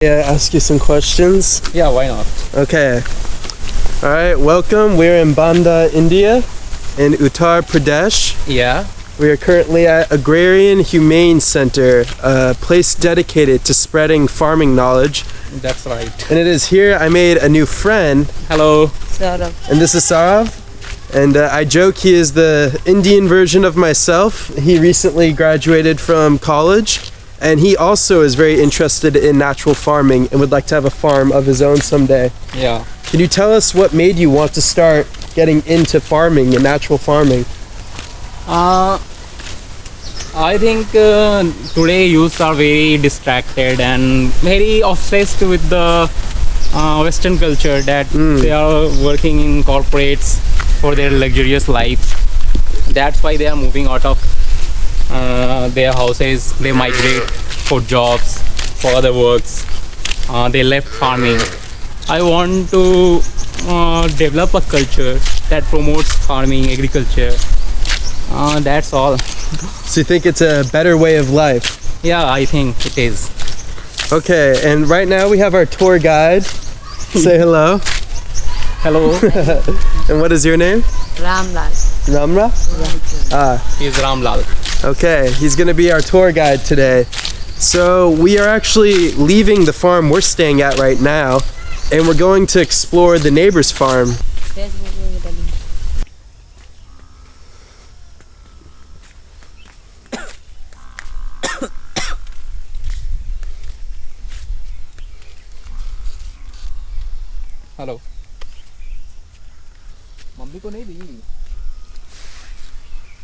Yeah, ask you some questions. Yeah, why not? Okay. All right, welcome. We're in Banda, India, in Uttar Pradesh. Yeah. We are currently at Agrarian Humane Center, a place dedicated to spreading farming knowledge. That's right. And it is here I made a new friend. Hello. Saurav. And this is Saurav. And I joke he is the Indian version of myself. He recently graduated from college. And he also is very interested in natural farming and would like to have a farm of his own someday. Yeah. Can you tell us what made you want to start getting into farming and natural farming? I think today youths are very distracted and very obsessed with the Western culture that they are working in corporates for their luxurious life. That's why they are moving out of their houses. They migrate for jobs, for other works. They left farming. I want to develop a culture that promotes farming, agriculture. That's all. So you think it's a better way of life? Yeah, I think it is. Okay, and right now we have our tour guide. Say hello. Hello. And what is your name? Ramlal. Ramra? He is Ramlal. Okay, he's gonna be our tour guide today. So we are actually leaving the farm we're staying at right now, and we're going to explore the neighbor's farm. Hello mummy को नहीं दी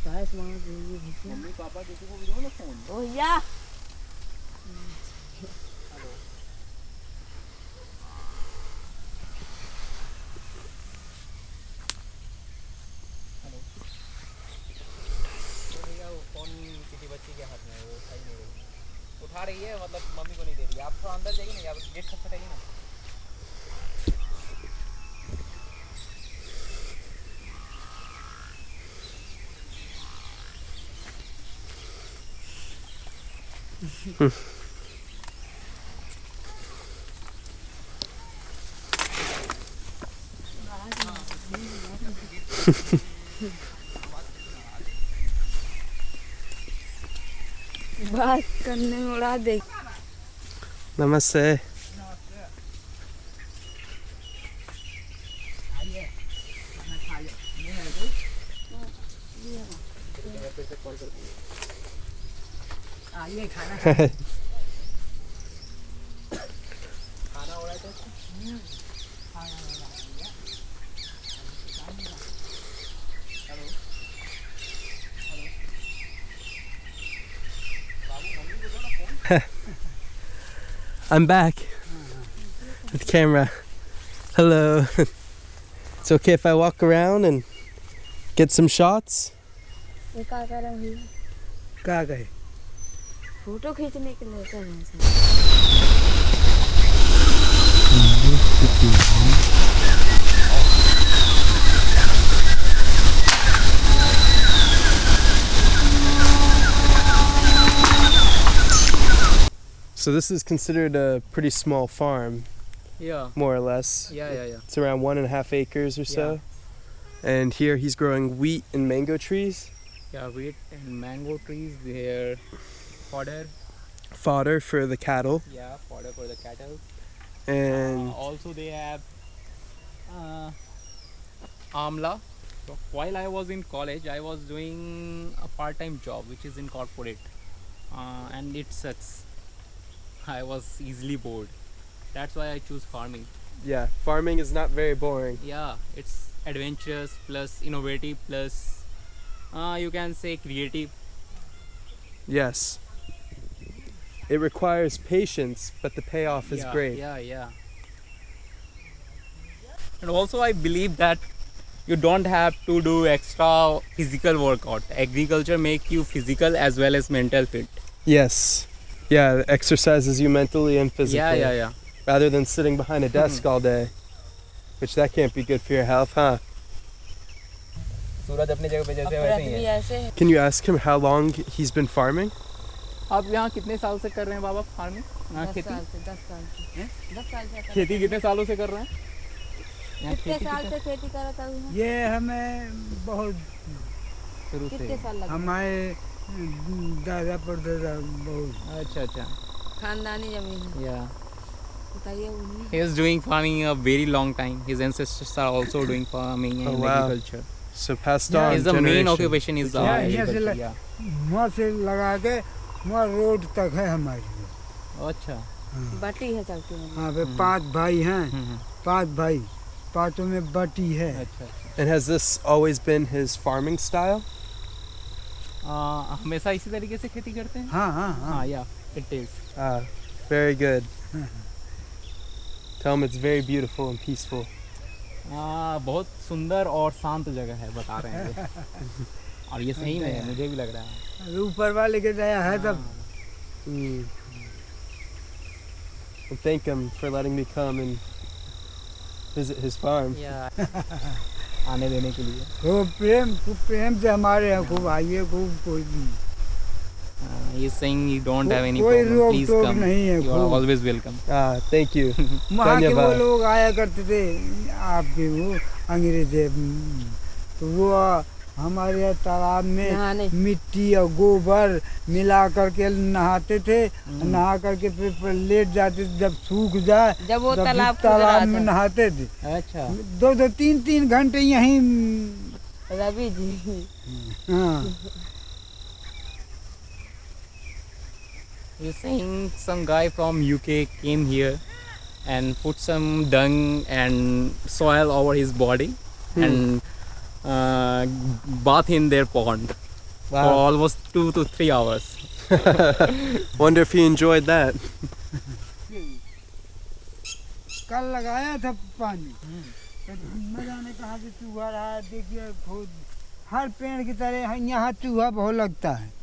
mummy papa किसी को भी दो ना phone भैया phone किसी बच्ची के हाथ में वो सही नहीं रही उठा रही है मतलब मम्मी को नहीं दे रही आप थोड़ा अंदर जाइए ना आप गेट खटखटाइए ना बात करने में उड़ा दे Namaste. आइए खाना खाना हो रहा है तो I'm back with camera. Hello. It's okay if I walk around and get some shots? ये क्या कर रहा है कहाँ गए? फोटो खींचने के लिए कर रहे हैं So this is considered a pretty small farm, yeah more or less. yeah It's around 1.5 acres or so. And here he's growing wheat and mango trees. yeah wheat and mango trees there Fodder for the cattle. yeah fodder for the cattle And also they have amla. So while I was in college I was doing a part-time job which is in corporate and it sucks. I was easily bored. That's why I choose farming. yeah, farming is not very boring. Yeah, it's adventurous plus innovative plus you can say creative. Yes. It requires patience, but the payoff is great. Yeah. And also I believe that you don't have to do extra physical workout. Agriculture make you physical as well as mental fit. Yes. Yeah, it exercises you mentally and physically. Yeah. Rather than sitting behind a desk all day. Which that can't be good for your health, huh? सूरज अपनी जगह पे जैसे वैसे ही है. Can you ask him how long he's been farming? आप यहाँ कितने साल से कर रहे हैं बाबा फार्मिंग? 10 साल से 10 साल से 10 साल से खेती कितने सालों से कर रहे हैं? यहाँ कितने खेती साल से खेती कर रहा था? ये हमें बहुत शुरू कितने से? साल लगे? हमारे दादा परदादा बहुत। अच्छा अच्छा। खानदानी जमीन है। या बताइए उन्हें। he is doing farming a very long time. His ancestors are also doing farming and Oh, wow. agriculture. So passed Yeah, on. His the main generation. occupation is Yeah, yes, agriculture. like- Yeah. वहाँ से लगा के वहाँ road तक है हमारी। अच्छा। हाँ, बटी है चलती है। हाँ वे 5 भाई हैं, हम्म। 5 भाई, 5 में बटी है। अच्छा। And has this always been his farming style? हमेशा इसी तरीके से खेती करते हैं? हाँ हाँ हाँ। हाँ, या it is. Ah, very good. Tell him it's very beautiful and peaceful. बहुत सुंदर और शांत जगह है बता रहे हैं ये। और ये सही में है, मुझे भी लग रहा है। अभी ऊपर वाले के दया है तब। Mm. Well, thank him for letting me come and visit his farm. आने देने के लिए। वो खूब प्रेम से हमारे यहाँ खूब आइए, खूब कोई He is saying you don't have any कोई problem. रोक Please टोक come. नहीं है, You are खूब। always welcome. Ah, thank you. वहाँ के वो धन्यवाद। लोग आया करते थे आपके वो अंग्रेज थे, तो वो हमारे यहाँ तालाब नहाने। में मिट्टी और गोबर मिला करके नहाते थे। नहा करके फिर लेट जाते थे, जब सूख जाए जब वो तब तालाब तालाब में नहाते थे। अच्छा। 2-2 3-3 घंटे यहीं। रवि जी। हाँ He is saying some guy from UK came here and put some dung and soil over his body and bath in their pond for Wow. almost 2 to 3 hours. Wonder if he enjoyed that. कल लगाया था पानी, तो न जाने कहाँ से चूहा रहा है। देखिए खुद हर पेड़ की तरह यहाँ चूहा बहुत लगता है।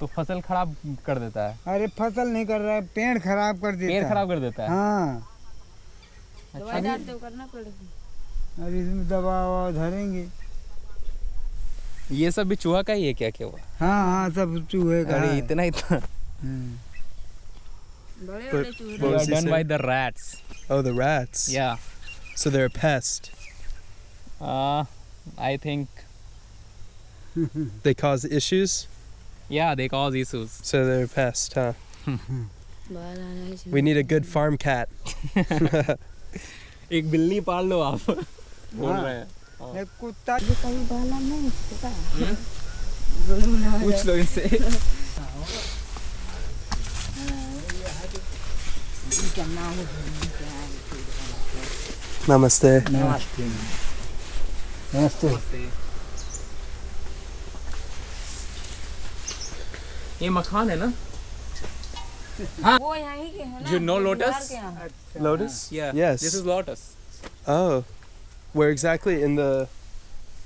तो फसल खराब कर देता है। अरे फसल नहीं कर रहा है, पेड़ खराब कर देता पेड़ है। खराब कर देता है। हाँ, दवाई डालते हो करना पड़ेगा। अरे इसमें दवा ववा धरेंगे। ये सब भी चूहा का ही है क्या क्या हुआ? हाँ हाँ, सब चूहे का अरे है। इतना इतना। बड़े But- बड़े चूहे। What They was are he done saying? by the rats. Oh, the rats. Yeah. So they're a pest. I think They cause issues. yeah they cause issues. So they're a pest, huh? बाहर आना है इसमें। We need a good farm cat. एक बिल्ली पाल लो आप। बोल रहे हैं। एक कुत्ता ये कभी बाला नहीं पता। पूछ लो इनसे। Namaste. नमस्ते। ये मखान है ना? वो यहीं के है ना। You know ये lotus? बिहार के यहाँ। Lotus? Yeah. Yes. This is lotus. Oh. Where exactly? In the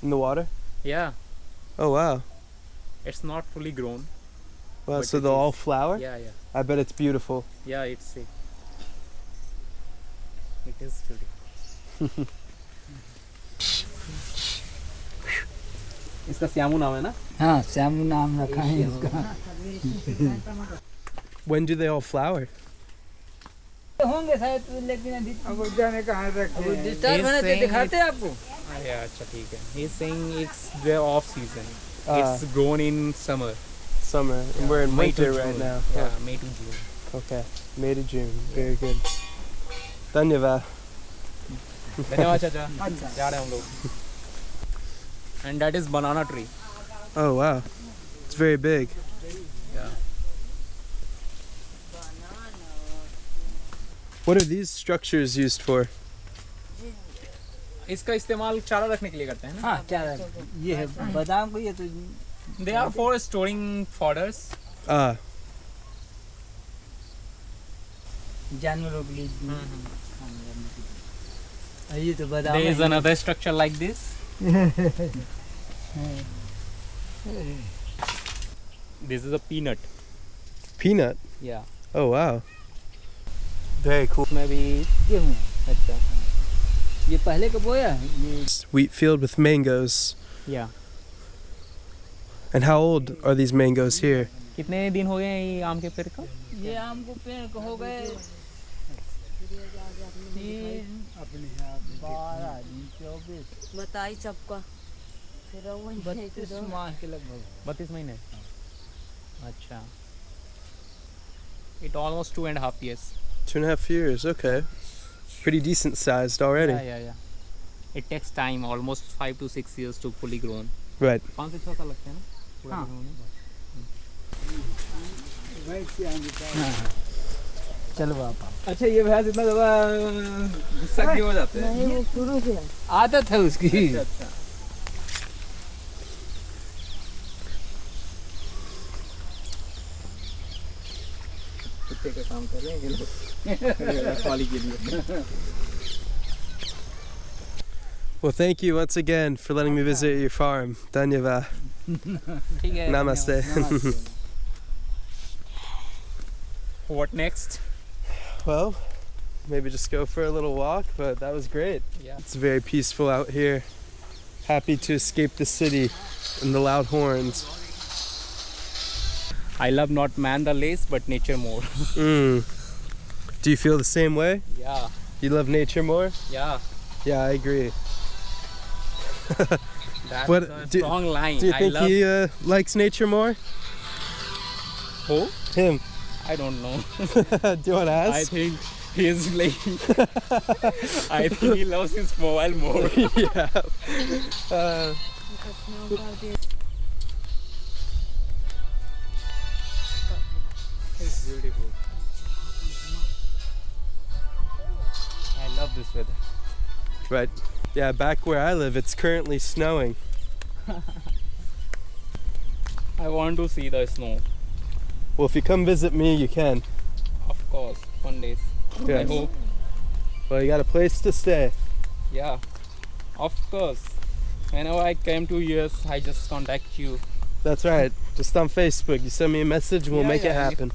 water? Yeah. Oh wow. It's not fully grown. Wow, But so it they'll all is. flower? Yeah, yeah. I bet it's beautiful. Yeah, it's it. It is beautiful. इसका श्यामू नाम है ना? हाँ, श्यामू नाम रखा है इसका। When do they all flower? होंगे शायद, लेकिन अभी अब जाने कहाँ रखे हैं। डिस्टर्ब होने से दिखाते हैं आपको। अरे अच्छा ठीक है। He's saying it's the off season. Ah. It's grown in summer. Summer. And we're in May to winter right June. now. Yeah, May to June. Okay. May to June. Very good. Dhanyavad. धन्यवाद चाचा। जा रहे हैं हम लोग। And that is banana tree. Oh wow. It's very big. Yeah. What are these structures used for? इसका इस्तेमाल चारा रखने के लिए करते हैं ना? हाँ, क्या ये है बादाम को, ये तो They are for storing fodders. Ah. जानवरों के लिए। ये तो बादाम There is another structure like this. This is a peanut. Peanut. Yeah. Oh wow. Very cool. उसमें भी गेहूँ। अच्छा। ये पहले का बोया है, ये Wheat field with mangoes. Yeah. And how old are these mangoes here? कितने दिन हो गए ये आम के पेड़ को? ये आम को पेड़ को हो गए 24 बताई सबका फिर वो 32 माह के लगभग 32 महीने। अच्छा, it almost 2.5 years. 2.5 years, okay. Pretty decent sized already. Yeah. It takes time, almost 5 to 6 years to fully grown. Right. 5 से 6 साल लगते हैं ना पूरा हाँ। grown होने? चलो पापा। अच्छा, ये भैंस इतना ज्यादा गुस्सा क्यों हो जाते हैं? नहीं वो शुरू से है। आदत है उसकी। अच्छा। कुत्ते का काम कर रहे हैं ये लोग रखवाली के लिए। Well, thank you once again for letting me visit your farm. Dhanyavad. ठीक है। Namaste. What next? Well, maybe just go for a little walk, but that was great. Yeah. It's very peaceful out here. Happy to escape the city and the loud horns. I love not man the lace, but nature more. Do you feel the same way? Yeah. You love nature more? Yeah. Yeah, I agree. That's What- a do- strong line. Do you I think love he likes nature more? who? Him. I don't know. Do you want to I ask? think he is like. I think he loves his mobile more. Yeah. It's beautiful. I love this weather. Right. Yeah, back where I live, it's currently snowing. I want to see the snow. Well, if you come visit me, you can. Of course, one day. I Yes. hope. Well, you got a place to stay. Yeah. Of course. Whenever I came to US, I just contact you. That's right. Just on Facebook. You send me a message and we'll Yeah, make it yeah, happen.